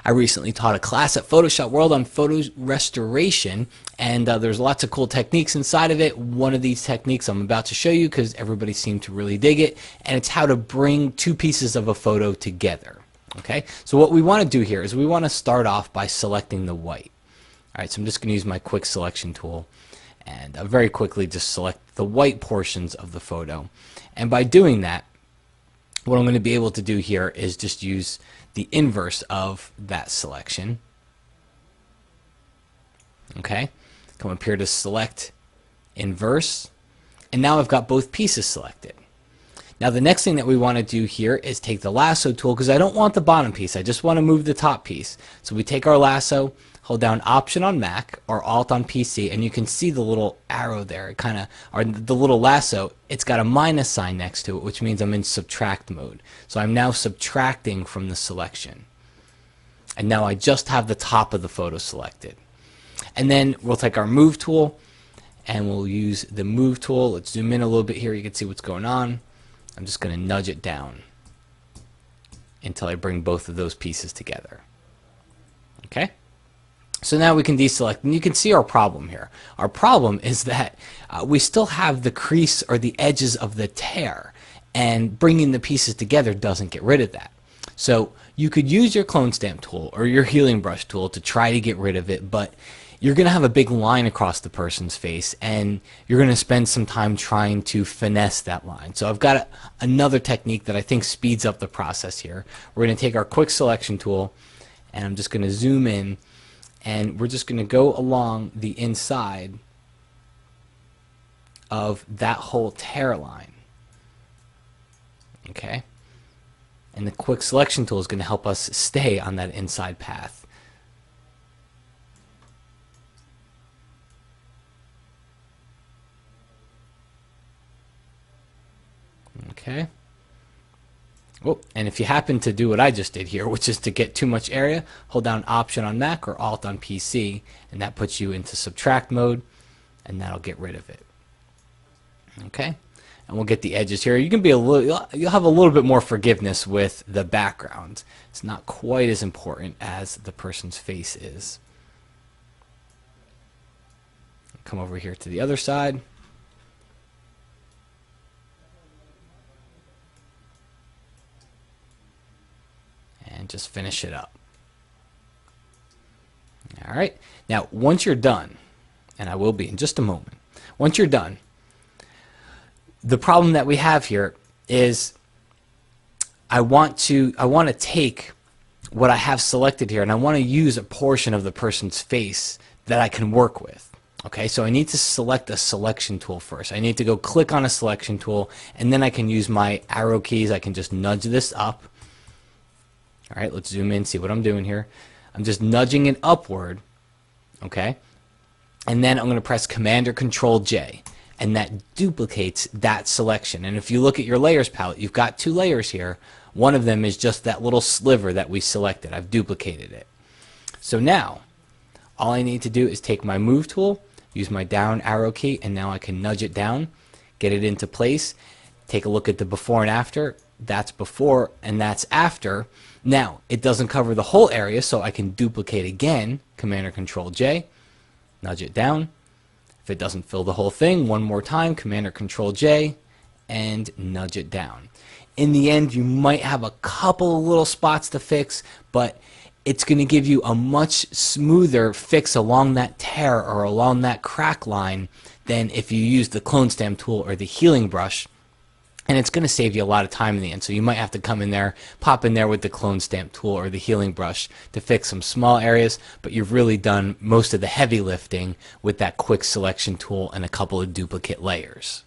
I recently taught a class at Photoshop World on photo restoration, and there's lots of cool techniques inside of it. One of these techniques I'm about to show you because everybody seemed to really dig it, and it's how to bring two pieces of a photo together. Okay, so what we want to do here is we want to start off by selecting the white. All right, so I'm just going to use my quick selection tool and very quickly just select the white portions of the photo. And by doing that, what I'm going to be able to do here is just use the inverse of that selection. Okay, come up here to select inverse, and now I've got both pieces selected. Now the next thing that we want to do here is take the lasso tool, because I don't want the bottom piece, I just want to move the top piece. So we take our lasso, hold down Option on Mac or Alt on PC, and you can see the little arrow there, or the little lasso, it's got a minus sign next to it, which means I'm in subtract mode. So I'm now subtracting from the selection. And now I just have the top of the photo selected. And then we'll take our Move tool, and we'll use the Move tool. Let's zoom in a little bit here, you can see what's going on. I'm just going to nudge it down until I bring both of those pieces together. Okay? So now we can deselect, and you can see our problem here. Our problem is that we still have the crease or the edges of the tear, and bringing the pieces together doesn't get rid of that. So you could use your clone stamp tool or your healing brush tool to try to get rid of it, but you're going to have a big line across the person's face, and you're going to spend some time trying to finesse that line. So I've got another technique that I think speeds up the process here. We're going to take our quick selection tool, and I'm just going to zoom in, and we're just going to go along the inside of that whole tear line. Okay? And the quick selection tool is going to help us stay on that inside path. Okay. Oh, and if you happen to do what I just did here, which is to get too much area, hold down Option on Mac or Alt on PC, and that puts you into subtract mode, and that'll get rid of it. Okay, and we'll get the edges here. You can be you'll have a little bit more forgiveness with the background. It's not quite as important as the person's face is. Come over here to the other side. And just finish it up. Alright, now once you're done, and I will be in just a moment, once you're done, the problem that we have here is I want to take what I have selected here, and I want to use a portion of the person's face that I can work with. Okay, so I need to select a selection tool first. I need to go click on a selection tool, and then I can use my arrow keys. I can just nudge this up. All right, let's zoom in, see what I'm doing here. I'm just nudging it upward, okay? And then I'm going to press Command or Control J, and that duplicates that selection. And if you look at your layers palette, you've got two layers here. One of them is just that little sliver that we selected. I've duplicated it. So now, all I need to do is take my Move tool, use my down arrow key, and now I can nudge it down, get it into place, take a look at the before and after. That's before and that's after. Now, it doesn't cover the whole area, so I can duplicate again, Command or Control J, nudge it down. If it doesn't fill the whole thing, one more time, Command or Control J, and nudge it down. In the end, you might have a couple of little spots to fix, but it's going to give you a much smoother fix along that tear or along that crack line than if you use the clone stamp tool or the healing brush. And it's going to save you a lot of time in the end. So you might have to come in there, pop in there with the clone stamp tool or the healing brush to fix some small areas, but you've really done most of the heavy lifting with that quick selection tool and a couple of duplicate layers.